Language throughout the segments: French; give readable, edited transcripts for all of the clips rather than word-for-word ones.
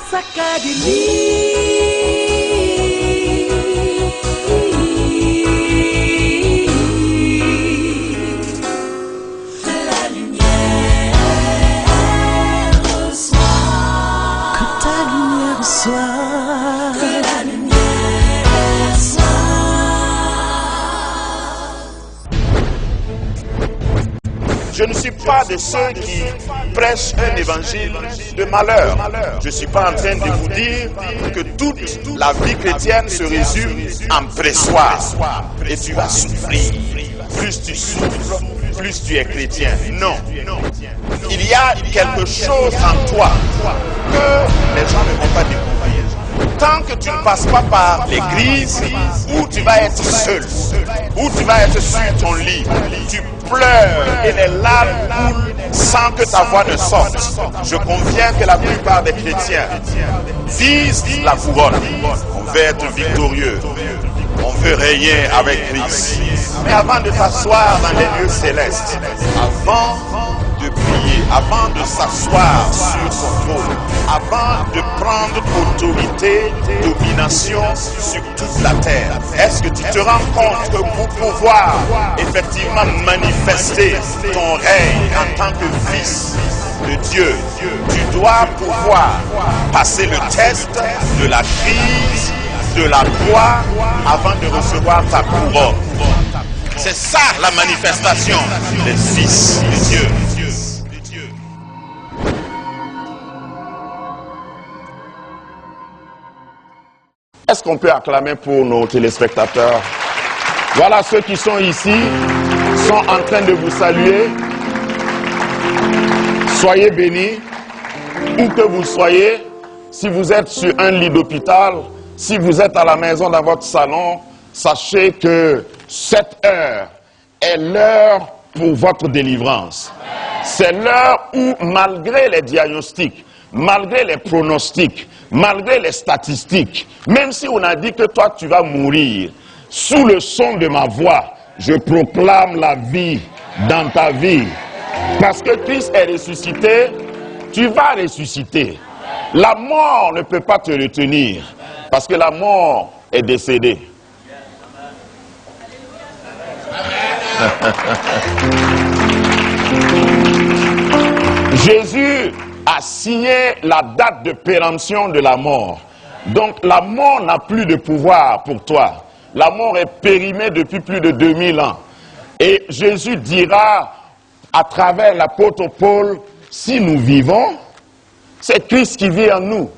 Je ne suis pas de ceux qui prêchent un évangile de malheur. Je ne suis pas en train de vous dire que toute la vie chrétienne se résume en pressoir et tu vas souffrir. Plus tu souffres, plus tu es chrétien. Non. Il y a quelque chose en toi que les gens ne vont pas découvrir. Tant que tu ne passes pas par l'église où tu vas être seul, où tu vas être sur ton lit, tu pleures et les larmes coulent sans que ta voix ne sorte. Je conviens que la plupart des chrétiens visent la couronne. On veut être victorieux. On veut régner avec Christ. Mais avant de t'asseoir dans les lieux célestes, avant de prier, avant de s'asseoir sur son trône, avant de prendre autorité, domination sur toute la terre, est-ce que tu te rends compte que pour pouvoir effectivement manifester ton règne en tant que fils de Dieu, tu dois pouvoir passer le test de la crise, de la croix, avant de recevoir ta couronne. C'est ça la manifestation des fils de Dieu. Est-ce qu'on peut acclamer pour nos téléspectateurs? Voilà, ceux qui sont ici sont en train de vous saluer. Soyez bénis, où que vous soyez. Si vous êtes sur un lit d'hôpital, si vous êtes à la maison dans votre salon, sachez que cette heure est l'heure pour votre délivrance. C'est l'heure où, malgré les diagnostics, malgré les pronostics, malgré les statistiques, même si on a dit que toi tu vas mourir, sous le son de ma voix, je proclame la vie dans ta vie. Parce que Christ est ressuscité, tu vas ressusciter. La mort ne peut pas te retenir, parce que la mort est décédée. Jésus a signé la date de péremption de la mort. Donc la mort n'a plus de pouvoir pour toi. La mort est périmée depuis plus de 2000 ans. Et Jésus dira à travers l'apôtre Paul, si nous vivons, c'est Christ qui vit en nous.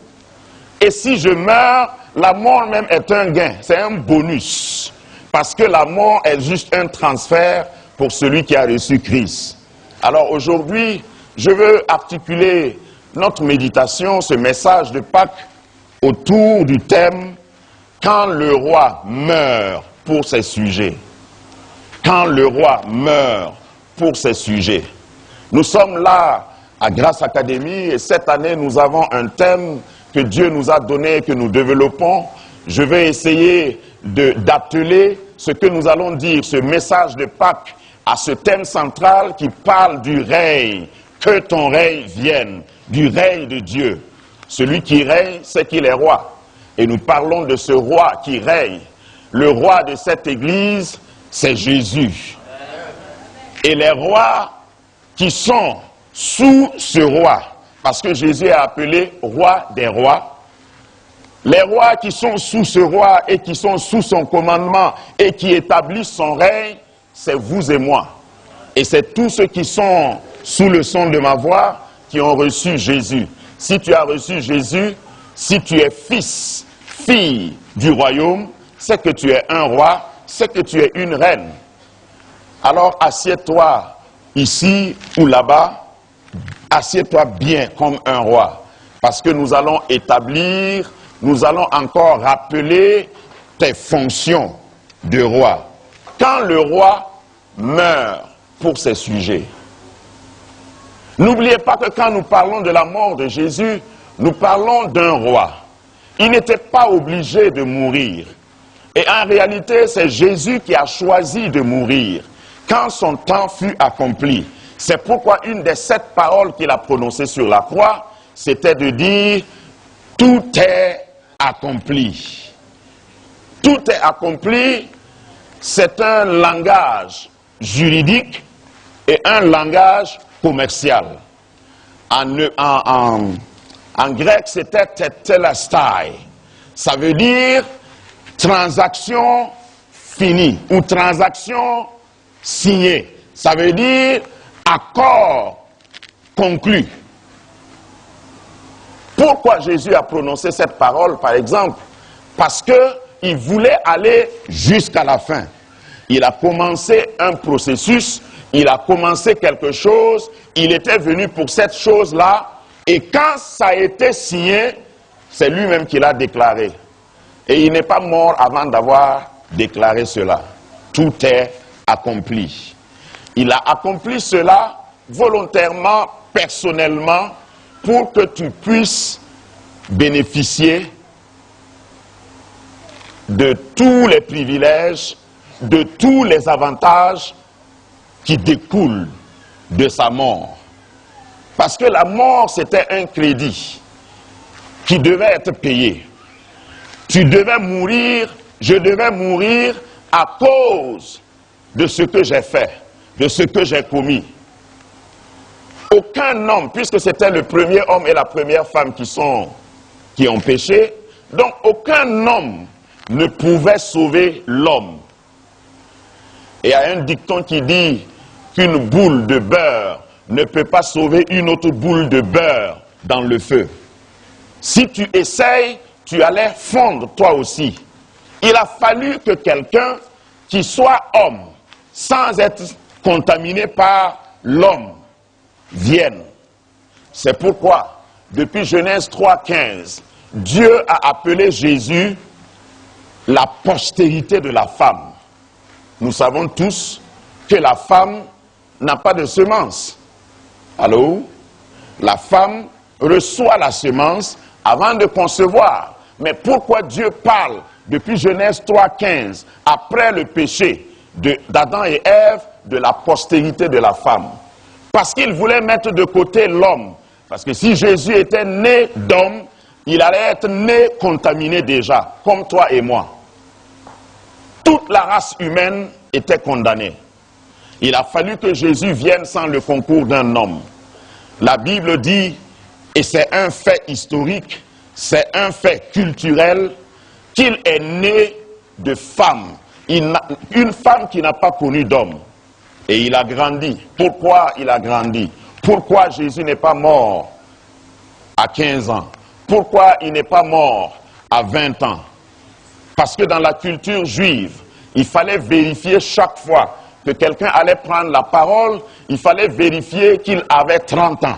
Et si je meurs, la mort même est un gain, c'est un bonus. Parce que la mort est juste un transfert pour celui qui a reçu Christ. Alors aujourd'hui, je veux articuler notre méditation, ce message de Pâques, autour du thème « Quand le roi meurt pour ses sujets ». Quand le roi meurt pour ses sujets. Nous sommes là à Grâce Académie et cette année nous avons un thème que Dieu nous a donné, que nous développons. Je vais essayer d'atteler ce que nous allons dire, ce message de Pâques, à ce thème central qui parle du règne. Que ton règne vienne, du règne de Dieu. Celui qui règne, c'est qu'il est roi. Et nous parlons de ce roi qui règne. Le roi de cette église, c'est Jésus. Et les rois qui sont sous ce roi, parce que Jésus est appelé roi des rois, les rois qui sont sous ce roi et qui sont sous son commandement et qui établissent son règne, c'est vous et moi. Et c'est tous ceux qui sont sous le son de ma voix qui ont reçu Jésus. Si tu as reçu Jésus, si tu es fils, fille du royaume, c'est que tu es un roi, c'est que tu es une reine. Alors assieds-toi ici ou là-bas, assieds-toi bien comme un roi. Parce que nous allons établir, nous allons encore rappeler tes fonctions de roi. Quand le roi meurt pour ses sujets, n'oubliez pas que quand nous parlons de la mort de Jésus, nous parlons d'un roi. Il n'était pas obligé de mourir. Et en réalité, c'est Jésus qui a choisi de mourir quand son temps fut accompli. C'est pourquoi une des 7 paroles qu'il a prononcées sur la croix, c'était de dire tout est accompli. Tout est accompli, c'est un langage juridique et un langage commercial. En grec, c'était tetelestai. Ça veut dire transaction finie ou transaction signée. Ça veut dire accord conclu. Pourquoi Jésus a prononcé cette parole, par exemple? Parce qu'il voulait aller jusqu'à la fin. Il a commencé un processus, il a commencé quelque chose, il était venu pour cette chose-là, et quand ça a été signé, c'est lui-même qui l'a déclaré. Et il n'est pas mort avant d'avoir déclaré cela. Tout est accompli. Il a accompli cela volontairement, personnellement, pour que tu puisses bénéficier de tous les privilèges, de tous les avantages qui découlent de sa mort. Parce que la mort, c'était un crédit qui devait être payé. Tu devais mourir, je devais mourir à cause de ce que j'ai fait, de ce que j'ai commis. Aucun homme, puisque c'était le premier homme et la première femme qui ont péché, donc aucun homme ne pouvait sauver l'homme. Et il y a un dicton qui dit qu'une boule de beurre ne peut pas sauver une autre boule de beurre dans le feu. Si tu essayes, tu allais fondre toi aussi. Il a fallu que quelqu'un qui soit homme, sans être contaminé par l'homme, vienne. C'est pourquoi, depuis Genèse 3,15, Dieu a appelé Jésus la postérité de la femme. Nous savons tous que la femme n'a pas de semence. Allô? La femme reçoit la semence avant de concevoir. Mais pourquoi Dieu parle depuis Genèse 3,15, après le péché d'Adam et Ève, de la postérité de la femme? Parce qu'il voulait mettre de côté l'homme. Parce que si Jésus était né d'homme, il allait être né contaminé déjà, comme toi et moi. Toute la race humaine était condamnée. Il a fallu que Jésus vienne sans le concours d'un homme. La Bible dit, et c'est un fait historique, c'est un fait culturel, qu'il est né de femme. Une femme qui n'a pas connu d'homme. Et il a grandi. Pourquoi il a grandi? Pourquoi Jésus n'est pas mort à 15 ans? Pourquoi il n'est pas mort à 20 ans? Parce que dans la culture juive, il fallait vérifier chaque fois que quelqu'un allait prendre la parole, il fallait vérifier qu'il avait 30 ans.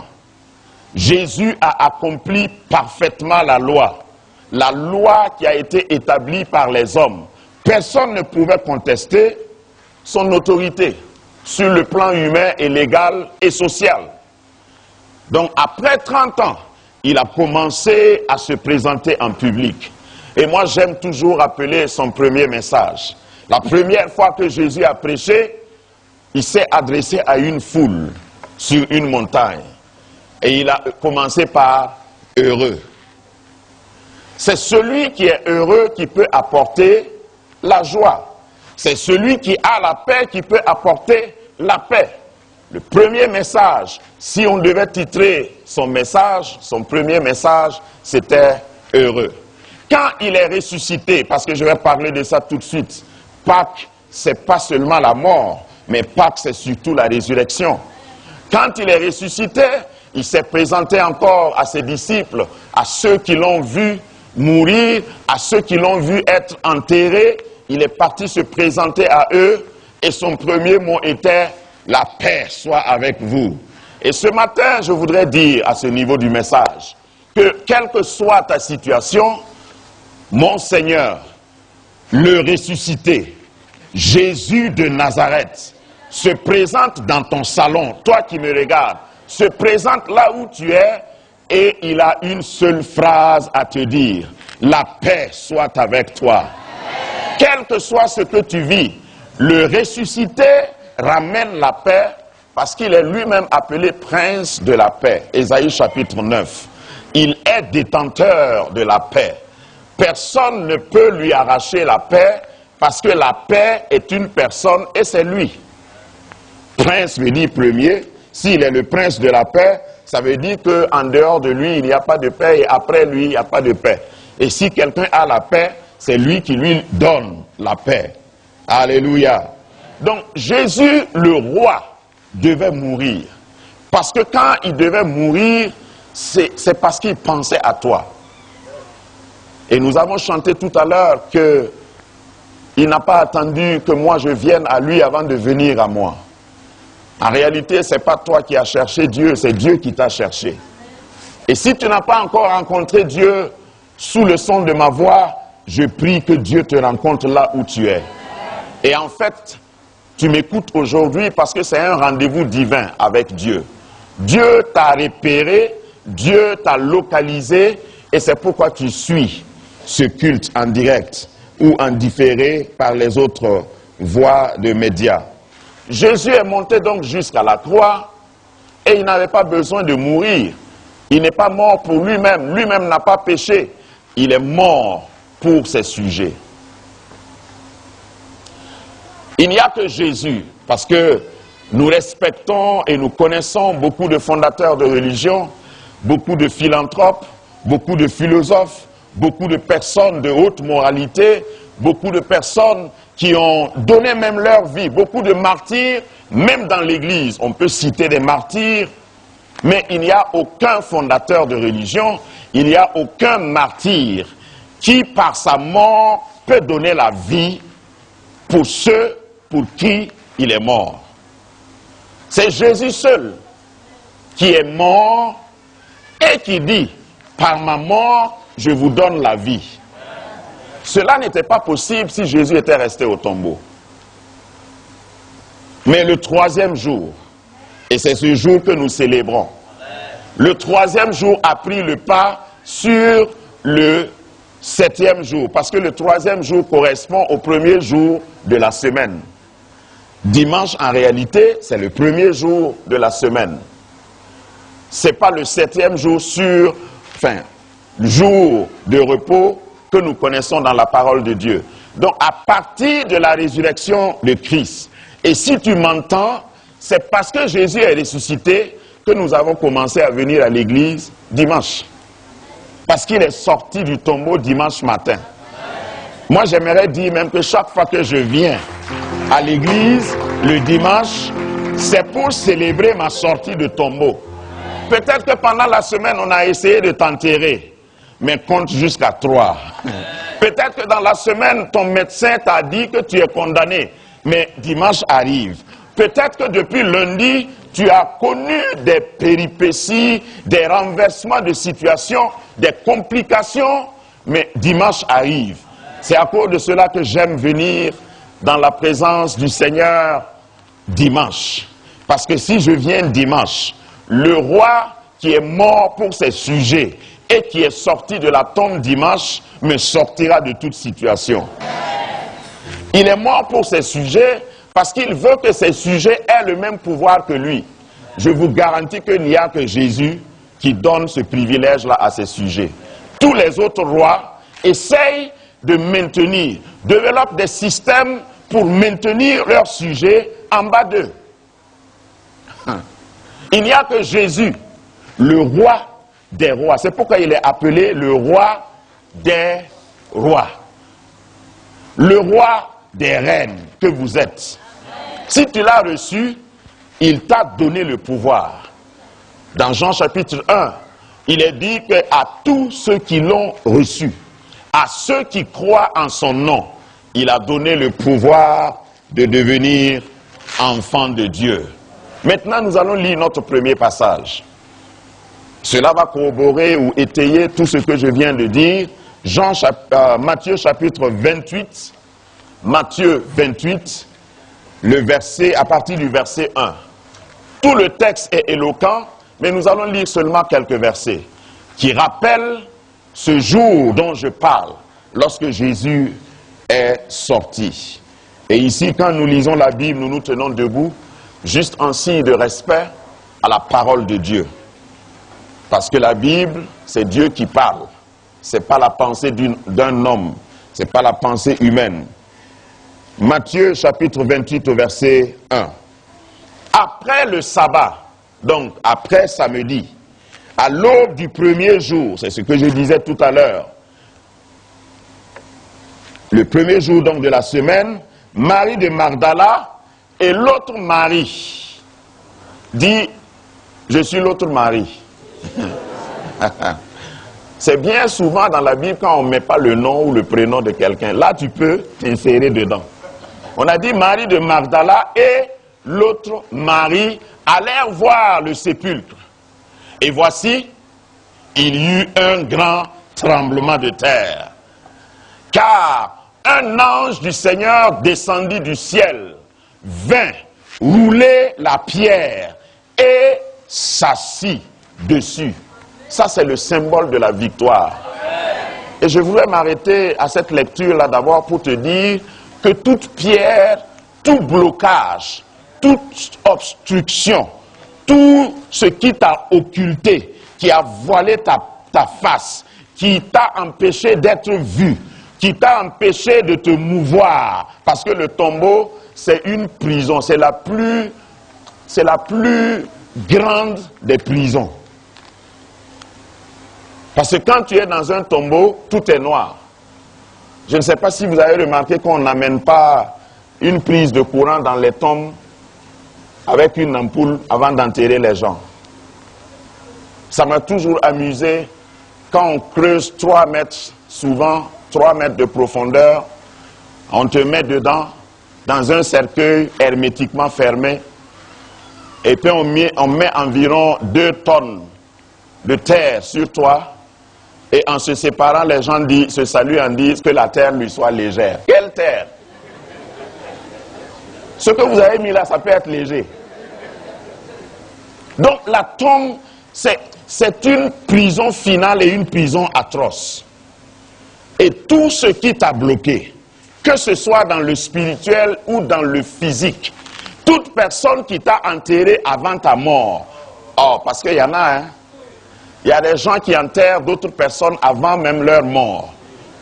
Jésus a accompli parfaitement la loi qui a été établie par les hommes. Personne ne pouvait contester son autorité sur le plan humain et légal et social. Donc après 30 ans, il a commencé à se présenter en public. Et moi j'aime toujours rappeler son premier message. La première fois que Jésus a prêché, il s'est adressé à une foule sur une montagne. Et il a commencé par « heureux ». C'est celui qui est heureux qui peut apporter la joie. C'est celui qui a la paix qui peut apporter la paix. Le premier message, si on devait titrer son message, son premier message, c'était « heureux ». Quand il est ressuscité, parce que je vais parler de ça tout de suite, Pâques, c'est pas seulement la mort, mais Pâques, c'est surtout la résurrection. Quand il est ressuscité, il s'est présenté encore à ses disciples, à ceux qui l'ont vu mourir, à ceux qui l'ont vu être enterré. Il est parti se présenter à eux et son premier mot était « La paix soit avec vous ». Et ce matin, je voudrais dire à ce niveau du message que quelle que soit ta situation, mon Seigneur, le ressuscité, Jésus de Nazareth, se présente dans ton salon, toi qui me regardes, se présente là où tu es et il a une seule phrase à te dire. La paix soit avec toi. Quel que soit ce que tu vis, le ressuscité ramène la paix parce qu'il est lui-même appelé prince de la paix. Ésaïe chapitre 9. Il est détenteur de la paix. Personne ne peut lui arracher la paix parce que la paix est une personne et c'est lui. Prince veut dire premier. S'il est le prince de la paix, ça veut dire qu'en dehors de lui, il n'y a pas de paix et après lui, il n'y a pas de paix. Et si quelqu'un a la paix, c'est lui qui lui donne la paix. Alléluia. Donc Jésus, le roi, devait mourir. Parce que quand il devait mourir, c'est parce qu'il pensait à toi. Et nous avons chanté tout à l'heure qu'il n'a pas attendu que moi je vienne à lui avant de venir à moi. En réalité, ce n'est pas toi qui as cherché Dieu, c'est Dieu qui t'a cherché. Et si tu n'as pas encore rencontré Dieu sous le son de ma voix, je prie que Dieu te rencontre là où tu es. Et en fait, tu m'écoutes aujourd'hui parce que c'est un rendez-vous divin avec Dieu. Dieu t'a repéré, Dieu t'a localisé et c'est pourquoi tu suis ce culte en direct ou en différé par les autres voies de médias. Jésus est monté donc jusqu'à la croix et il n'avait pas besoin de mourir. Il n'est pas mort pour lui-même. Lui-même n'a pas péché. Il est mort pour ses sujets. Il n'y a que Jésus, parce que nous respectons et nous connaissons beaucoup de fondateurs de religion, beaucoup de philanthropes, beaucoup de philosophes, beaucoup de personnes de haute moralité, beaucoup de personnes qui ont donné même leur vie, beaucoup de martyrs, même dans l'Église, on peut citer des martyrs, mais il n'y a aucun fondateur de religion, il n'y a aucun martyr qui, par sa mort, peut donner la vie pour ceux pour qui il est mort. C'est Jésus seul qui est mort et qui dit, par ma mort, je vous donne la vie. Cela n'était pas possible si Jésus était resté au tombeau. Mais le troisième jour, et c'est ce jour que nous célébrons, le troisième jour a pris le pas sur le septième jour, parce que le troisième jour correspond au premier jour de la semaine. Dimanche, en réalité, c'est le premier jour de la semaine. Ce n'est pas le septième jour le jour de repos que nous connaissons dans la parole de Dieu. Donc, à partir de la résurrection de Christ, et si tu m'entends, c'est parce que Jésus est ressuscité que nous avons commencé à venir à l'église dimanche. Parce qu'il est sorti du tombeau dimanche matin. Moi, j'aimerais dire même que chaque fois que je viens à l'église le dimanche, c'est pour célébrer ma sortie de tombeau. Peut-être que pendant la semaine, on a essayé de t'enterrer, mais compte jusqu'à 3. Peut-être que dans la semaine, ton médecin t'a dit que tu es condamné, mais dimanche arrive. Peut-être que depuis lundi, tu as connu des péripéties, des renversements de situation, des complications, mais dimanche arrive. C'est à cause de cela que j'aime venir dans la présence du Seigneur dimanche. Parce que si je viens dimanche, le roi qui est mort pour ses sujets et qui est sorti de la tombe dimanche me sortira de toute situation. Il est mort pour ses sujets parce qu'il veut que ses sujets aient le même pouvoir que lui. Je vous garantis qu'il n'y a que Jésus qui donne ce privilège-là à ses sujets. Tous les autres rois essayent de maintenir, développent des systèmes pour maintenir leurs sujets en bas d'eux. Il n'y a que Jésus, le roi des rois. C'est pourquoi il est appelé le roi des rois. Le roi des reines que vous êtes. Si tu l'as reçu, il t'a donné le pouvoir. Dans Jean chapitre 1, il est dit qu'à tous ceux qui l'ont reçu, à ceux qui croient en son nom, il a donné le pouvoir de devenir enfants de Dieu. Maintenant, nous allons lire notre premier passage. Cela va corroborer ou étayer tout ce que je viens de dire. Matthieu chapitre 28. Matthieu 28, à partir du verset 1. Tout le texte est éloquent, mais nous allons lire seulement quelques versets qui rappellent ce jour dont je parle, lorsque Jésus est sorti. Et ici, quand nous lisons la Bible, nous nous tenons debout, juste en signe de respect à la parole de Dieu. Parce que la Bible, c'est Dieu qui parle. Ce n'est pas la pensée d'un homme. Ce n'est pas la pensée humaine. Matthieu chapitre 28 au verset 1. Après le sabbat, donc après samedi, à l'aube du premier jour, c'est ce que je disais tout à l'heure, le premier jour donc de la semaine, Marie de Magdala et l'autre Marie dit, je suis l'autre Marie. C'est bien souvent dans la Bible quand on ne met pas le nom ou le prénom de quelqu'un. Là, tu peux t'insérer dedans. On a dit Marie de Magdala et l'autre Marie allèrent voir le sépulcre. Et voici, il y eut un grand tremblement de terre. Car un ange du Seigneur descendit du ciel, vint rouler la pierre et s'assit dessus. Ça, c'est le symbole de la victoire. Et je voudrais m'arrêter à cette lecture-là d'abord pour te dire que toute pierre, tout blocage, toute obstruction, tout ce qui t'a occulté, qui a voilé ta face, qui t'a empêché d'être vu, qui t'a empêché de te mouvoir, parce que le tombeau, c'est une prison, c'est la plus grande des prisons. Parce que quand tu es dans un tombeau, tout est noir. Je ne sais pas si vous avez remarqué qu'on n'amène pas une prise de courant dans les tombes avec une ampoule avant d'enterrer les gens. Ça m'a toujours amusé quand on creuse 3 mètres, souvent 3 mètres de profondeur, on te met dedans, dans un cercueil hermétiquement fermé, et puis on met environ 2 tonnes de terre sur toi, et en se séparant, les gens se saluent en disent que la terre lui soit légère. Quelle terre? Ce que vous avez mis là, ça peut être léger. Donc la tombe, c'est une prison finale et une prison atroce. Et tout ce qui t'a bloqué, que ce soit dans le spirituel ou dans le physique, toute personne qui t'a enterré avant ta mort, parce qu'il y en a, hein, il y a des gens qui enterrent d'autres personnes avant même leur mort.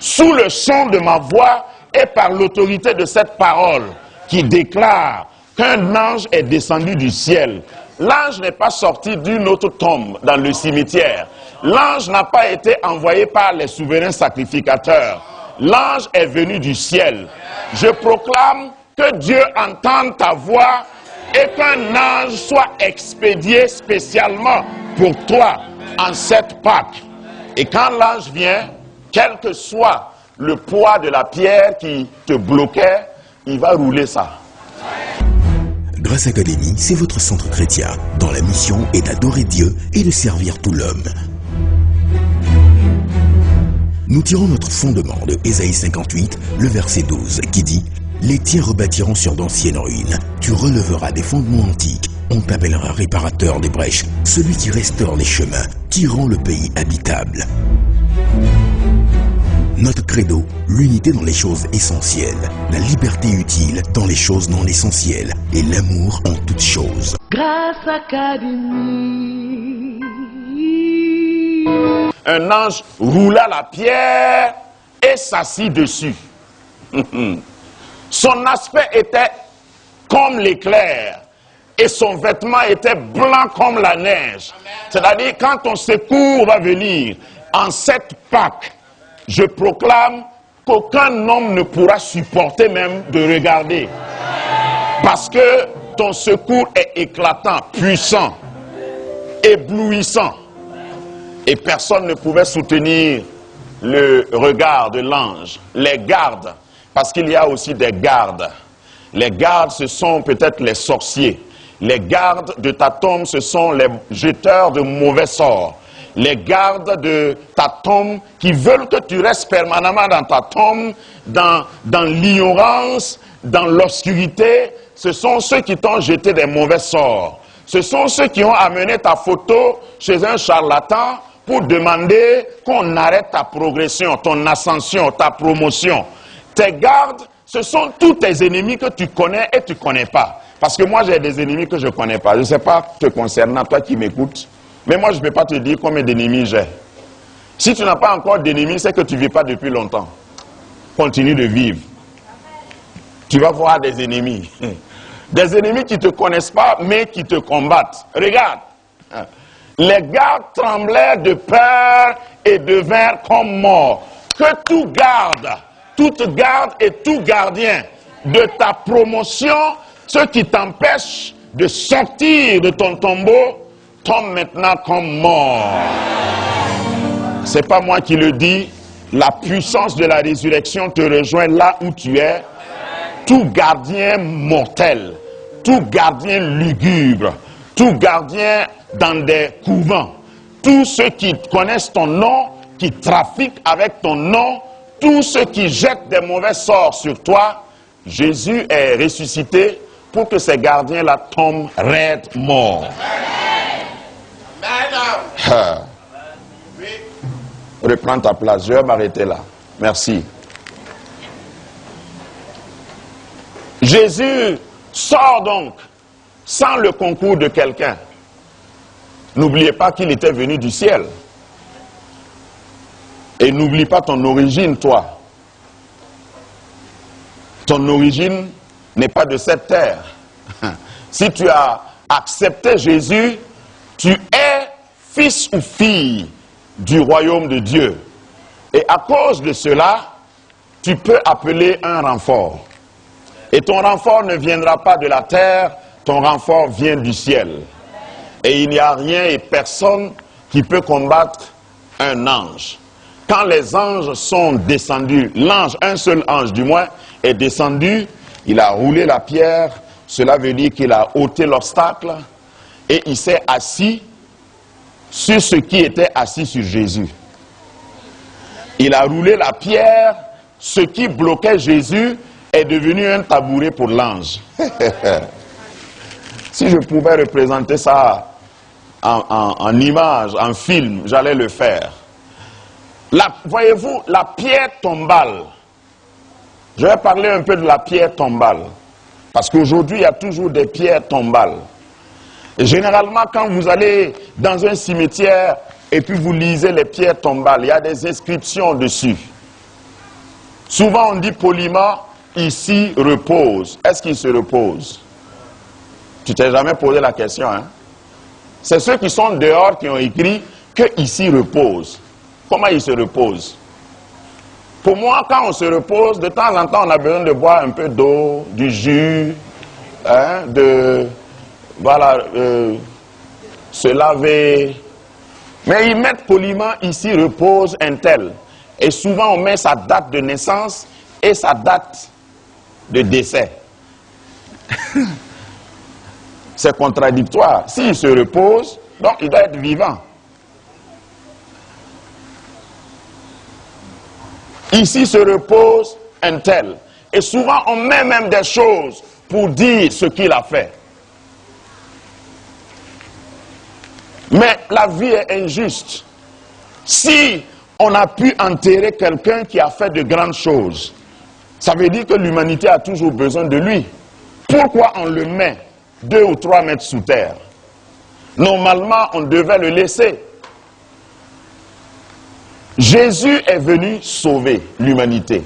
Sous le son de ma voix et par l'autorité de cette parole qui déclare qu'un ange est descendu du ciel. L'ange n'est pas sorti d'une autre tombe dans le cimetière. L'ange n'a pas été envoyé par les souverains sacrificateurs. L'ange est venu du ciel. Je proclame que Dieu entende ta voix et qu'un ange soit expédié spécialement pour toi en cette Pâques. Et quand l'ange vient, quel que soit le poids de la pierre qui te bloquait, il va rouler ça. Grâce Académie, c'est votre centre chrétien, dont la mission est d'adorer Dieu et de servir tout l'homme. Nous tirons notre fondement de Ésaïe 58, le verset 12, qui dit « Les tiens rebâtiront sur d'anciennes ruines, tu releveras des fondements antiques, on t'appellera réparateur des brèches, celui qui restaure les chemins, qui rend le pays habitable. » Notre credo, l'unité dans les choses essentielles, la liberté utile dans les choses non essentielles et l'amour en toutes choses. Grâce Académie. Un ange roula la pierre et s'assit dessus. Son aspect était comme l'éclair et son vêtement était blanc comme la neige. C'est-à-dire quand ton secours va venir en cette Pâques, je proclame qu'aucun homme ne pourra supporter même de regarder. Parce que ton secours est éclatant, puissant, éblouissant. Et personne ne pouvait soutenir le regard de l'ange. Les gardes, parce qu'il y a aussi des gardes. Les gardes, ce sont peut-être les sorciers. Les gardes de ta tombe, ce sont les jeteurs de mauvais sorts. Les gardes de ta tombe qui veulent que tu restes permanemment dans ta tombe, dans l'ignorance, dans l'obscurité, ce sont ceux qui t'ont jeté des mauvais sorts. Ce sont ceux qui ont amené ta photo chez un charlatan pour demander qu'on arrête ta progression, ton ascension, ta promotion. Tes gardes, ce sont tous tes ennemis que tu connais et tu ne connais pas. Parce que moi j'ai des ennemis que je ne connais pas. Je ne sais pas te concernant, toi qui m'écoutes. Mais moi, je ne peux pas te dire combien d'ennemis j'ai. Si tu n'as pas encore d'ennemis, c'est que tu ne vis pas depuis longtemps. Continue de vivre. Tu vas voir des ennemis. Des ennemis qui ne te connaissent pas, mais qui te combattent. Regarde. Les gars tremblaient de peur et devinrent comme morts. Que toute garde et tout gardien de ta promotion, ceux qui t'empêchent de sortir de ton tombeau, tombent maintenant comme morts. C'est pas moi qui le dis, la puissance de la résurrection te rejoint là où tu es. Tout gardien mortel, tout gardien lugubre, tout gardien dans des couvents, tous ceux qui connaissent ton nom, qui trafiquent avec ton nom, tous ceux qui jettent des mauvais sorts sur toi, Jésus est ressuscité pour que ces gardiens-là tombent raides morts. Reprends ta place, je vais m'arrêter là. Merci. Jésus sort donc sans le concours de quelqu'un. N'oubliez pas qu'il était venu du ciel. Et n'oublie pas ton origine, toi. Ton origine n'est pas de cette terre. Si tu as accepté Jésus, tu es fils ou fille du royaume de Dieu. Et à cause de cela, tu peux appeler un renfort. Et ton renfort ne viendra pas de la terre, ton renfort vient du ciel. Et il n'y a rien et personne qui peut combattre un ange. Quand les anges sont descendus, l'ange, un seul ange du moins, est descendu, il a roulé la pierre, cela veut dire qu'il a ôté l'obstacle, et il s'est assis sur ce qui était assis sur Jésus. Il a roulé la pierre, ce qui bloquait Jésus est devenu un tabouret pour l'ange. Si je pouvais représenter ça en image, en film, j'allais le faire. Voyez-vous, la pierre tombale. Je vais parler un peu de la pierre tombale. Parce qu'aujourd'hui, il y a toujours des pierres tombales. Et généralement, quand vous allez dans un cimetière et puis vous lisez les pierres tombales, il y a des inscriptions dessus. Souvent, on dit poliment, ici repose. Est-ce qu'il se repose? Tu t'es jamais posé la question, hein? C'est ceux qui sont dehors qui ont écrit que ici repose. Comment il se repose? Pour moi, quand on se repose, de temps en temps, on a besoin de boire un peu d'eau, du jus, hein, se laver. Mais ils mettent poliment, ici repose un tel. Et souvent, on met sa date de naissance et sa date de décès. C'est contradictoire. S'il se repose, donc il doit être vivant. Ici se repose un tel. Et souvent, on met même des choses pour dire ce qu'il a fait. Mais la vie est injuste. Si on a pu enterrer quelqu'un qui a fait de grandes choses, ça veut dire que l'humanité a toujours besoin de lui. Pourquoi on le met 2 ou 3 mètres sous terre? Normalement, on devait le laisser. Jésus est venu sauver l'humanité.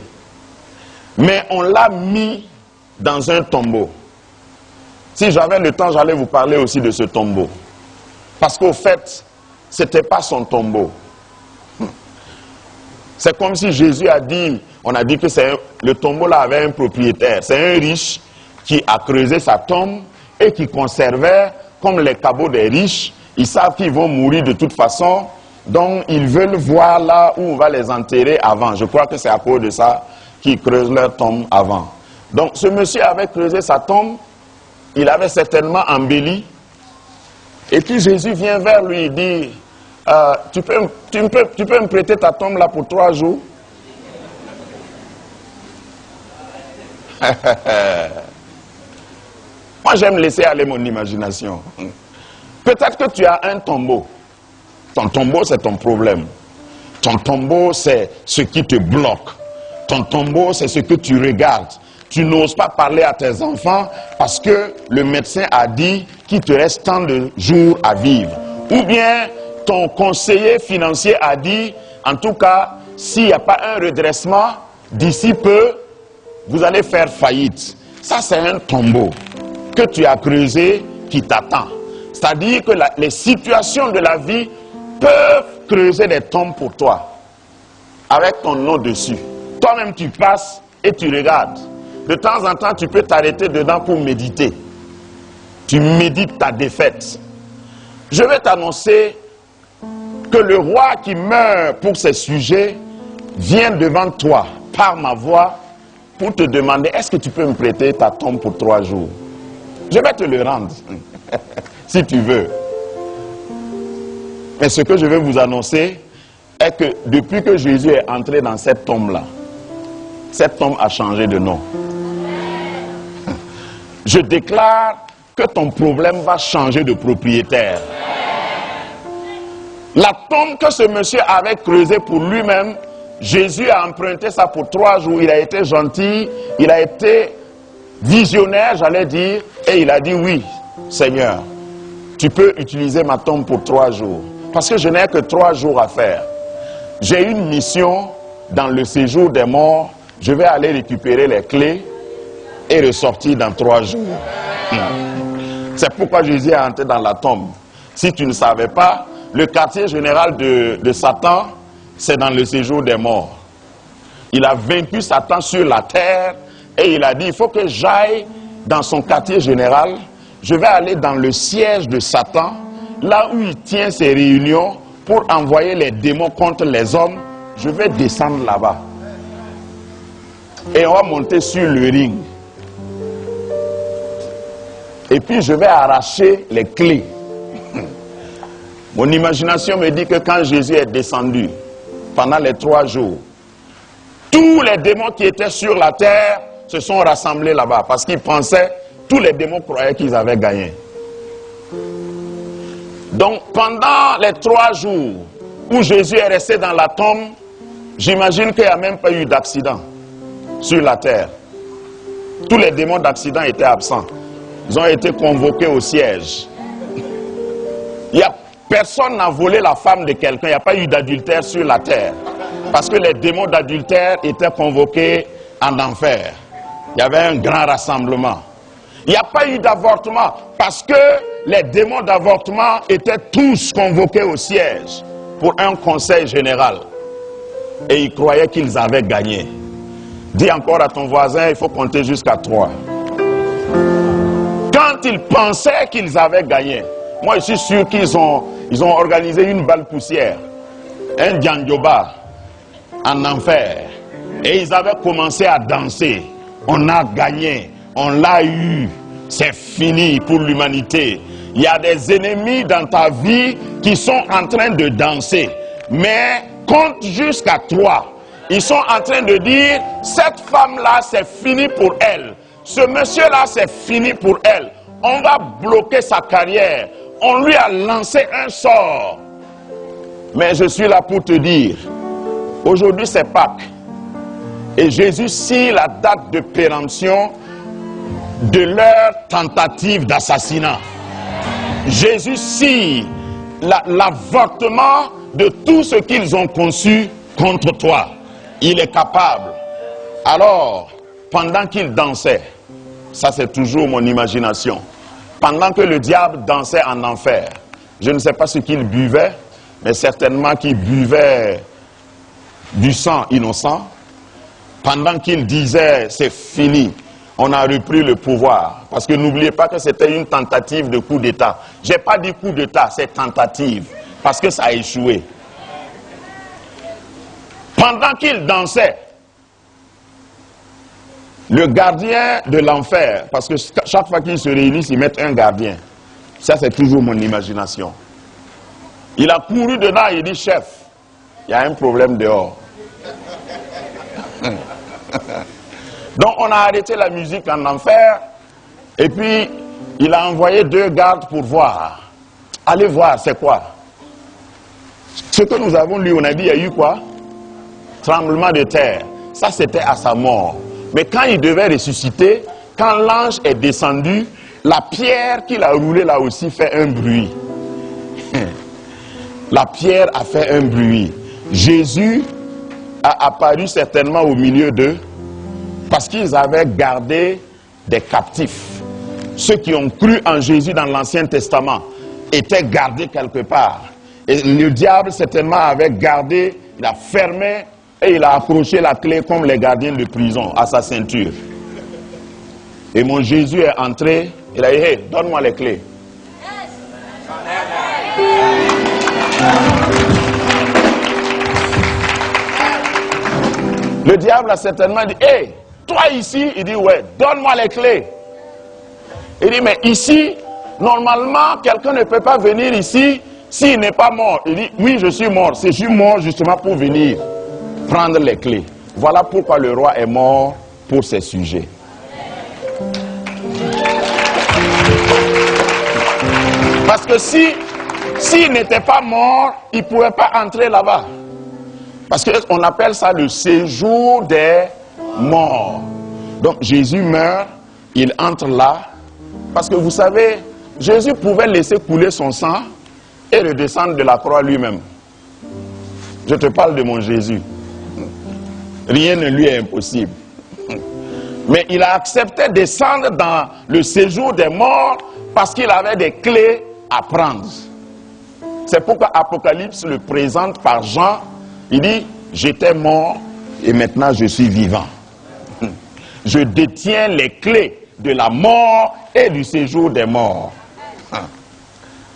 Mais on l'a mis dans un tombeau. Si j'avais le temps, j'allais vous parler aussi de ce tombeau. Parce qu'au fait, ce n'était pas son tombeau. C'est comme si Jésus a dit, on a dit que le tombeau là avait un propriétaire. C'est un riche qui a creusé sa tombe et qui conservait, comme les cabots des riches, ils savent qu'ils vont mourir de toute façon. Donc, ils veulent voir là où on va les enterrer avant. Je crois que c'est à cause de ça qu'ils creusent leur tombe avant. Donc, ce monsieur avait creusé sa tombe, il avait certainement embelli. Et puis, Jésus vient vers lui et dit, tu peux me prêter ta tombe là pour 3 jours? Moi, j'aime laisser aller mon imagination. Peut-être que tu as un tombeau. Ton tombeau, c'est ton problème. Ton tombeau, c'est ce qui te bloque. Ton tombeau, c'est ce que tu regardes. Tu n'oses pas parler à tes enfants parce que le médecin a dit qu'il te reste tant de jours à vivre. Ou bien ton conseiller financier a dit, en tout cas, s'il n'y a pas un redressement, d'ici peu, vous allez faire faillite. Ça, c'est un tombeau que tu as creusé qui t'attend. C'est-à-dire que les situations de la vie peuvent creuser des tombes pour toi, avec ton nom dessus. Toi-même, tu passes et tu regardes. De temps en temps, tu peux t'arrêter dedans pour méditer. Tu médites ta défaite. Je vais t'annoncer que le roi qui meurt pour ces sujets vient devant toi, par ma voix, pour te demander, est-ce que tu peux me prêter ta tombe pour 3 jours? Je vais te le rendre, si tu veux. Mais ce que je vais vous annoncer est que depuis que Jésus est entré dans cette tombe-là, cette tombe a changé de nom. Je déclare que ton problème va changer de propriétaire. La tombe que ce monsieur avait creusée pour lui-même, Jésus a emprunté ça pour 3 jours. Il a été gentil, il a été visionnaire, j'allais dire, et il a dit oui, Seigneur, tu peux utiliser ma tombe pour 3 jours. Parce que je n'ai que 3 jours à faire. J'ai une mission dans le séjour des morts. Je vais aller récupérer les clés et ressortir dans 3 jours. C'est pourquoi Jésus est entré dans la tombe. Si tu ne savais pas, le quartier général de Satan, c'est dans le séjour des morts. Il a vaincu Satan sur la terre et il a dit, il faut que j'aille dans son quartier général. Je vais aller dans le siège de Satan, là où il tient ses réunions pour envoyer les démons contre les hommes. Je vais descendre là-bas. Et on va monter sur le ring. Et puis je vais arracher les clés. Mon imagination me dit que quand Jésus est descendu, pendant les 3 jours, tous les démons qui étaient sur la terre se sont rassemblés là-bas. Parce qu'ils pensaient, tous les démons croyaient qu'ils avaient gagné. Donc pendant les 3 jours où Jésus est resté dans la tombe, j'imagine qu'il n'y a même pas eu d'accident sur la terre. Tous les démons d'accident étaient absents. Ils ont été convoqués au siège. Personne n'a volé la femme de quelqu'un. Il n'y a pas eu d'adultère sur la terre. Parce que les démons d'adultère étaient convoqués en enfer. Il y avait un grand rassemblement. Il n'y a pas eu d'avortement. Parce que les démons d'avortement étaient tous convoqués au siège pour un conseil général. Et ils croyaient qu'ils avaient gagné. Dis encore à ton voisin, il faut compter jusqu'à 3. Quand ils pensaient qu'ils avaient gagné, moi je suis sûr qu'ils ont organisé une balle poussière, un djandjoba en enfer. Et ils avaient commencé à danser. On a gagné, on l'a eu, c'est fini pour l'humanité. Il y a des ennemis dans ta vie qui sont en train de danser. Mais compte jusqu'à 3. Ils sont en train de dire, cette femme-là, c'est fini pour elle. Ce monsieur-là, c'est fini pour elle. On va bloquer sa carrière. On lui a lancé un sort. Mais je suis là pour te dire, aujourd'hui c'est Pâques. Et Jésus signe la date de péremption de leur tentative d'assassinat. Jésus signe l'avortement de tout ce qu'ils ont conçu contre toi. Il est capable. Alors, pendant qu'ils dansaient, ça c'est toujours mon imagination, pendant que le diable dansait en enfer, je ne sais pas ce qu'il buvait, mais certainement qu'il buvait du sang innocent, pendant qu'il disait c'est fini, on a repris le pouvoir. Parce que n'oubliez pas que c'était une tentative de coup d'État. Je n'ai pas dit coup d'État, c'est tentative, parce que ça a échoué. Pendant qu'il dansait, le gardien de l'enfer, parce que chaque fois qu'ils se réunissent, ils mettent un gardien. Ça, c'est toujours mon imagination. Il a couru dedans et il dit, chef, il y a un problème dehors. Donc, on a arrêté la musique en enfer, et puis, il a envoyé 2 gardes pour voir. Allez voir, c'est quoi? Ce que nous avons lu, on a dit, il y a eu quoi? Tremblement de terre. Ça, c'était à sa mort. Mais quand il devait ressusciter, quand l'ange est descendu, la pierre qu'il a roulée là aussi fait un bruit. la pierre a fait un bruit. Jésus a apparu certainement au milieu d'eux parce qu'ils avaient gardé des captifs. Ceux qui ont cru en Jésus dans l'Ancien Testament étaient gardés quelque part. Et le diable certainement avait gardé, il a fermé et il a accroché la clé comme les gardiens de prison à sa ceinture. Et mon Jésus est entré, il a dit, hey, donne-moi les clés. Le diable a certainement dit, hey, toi ici, il dit, ouais, donne-moi les clés. Il dit, mais ici, normalement, quelqu'un ne peut pas venir ici s'il n'est pas mort. Il dit, oui, je suis mort. Je suis mort justement pour venir prendre les clés. Voilà pourquoi le roi est mort pour ses sujets. Parce que s'il n'était pas mort, il ne pouvait pas entrer là-bas. Parce qu'on appelle ça le séjour des morts. Donc Jésus meurt, il entre là. Parce que vous savez, Jésus pouvait laisser couler son sang et redescendre de la croix lui-même. Je te parle de mon Jésus. Rien ne lui est impossible. Mais il a accepté de descendre dans le séjour des morts parce qu'il avait des clés à prendre. C'est pourquoi Apocalypse le présente par Jean. Il dit, j'étais mort et maintenant je suis vivant. Je détiens les clés de la mort et du séjour des morts.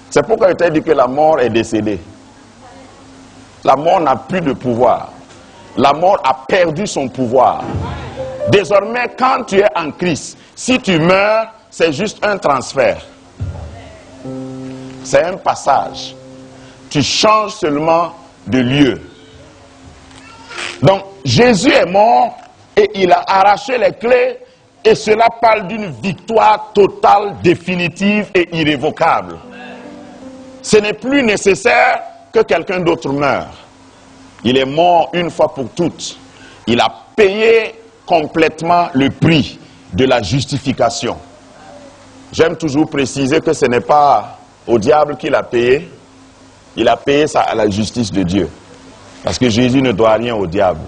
C'est pourquoi il t'a dit que la mort est décédée. La mort n'a plus de pouvoir. La mort a perdu son pouvoir. Désormais, quand tu es en Christ, si tu meurs, c'est juste un transfert. C'est un passage. Tu changes seulement de lieu. Donc, Jésus est mort et il a arraché les clés et cela parle d'une victoire totale, définitive et irrévocable. Ce n'est plus nécessaire que quelqu'un d'autre meure. Il est mort une fois pour toutes. Il a payé complètement le prix de la justification. J'aime toujours préciser que ce n'est pas au diable qu'il a payé. Il a payé ça à la justice de Dieu. Parce que Jésus ne doit rien au diable.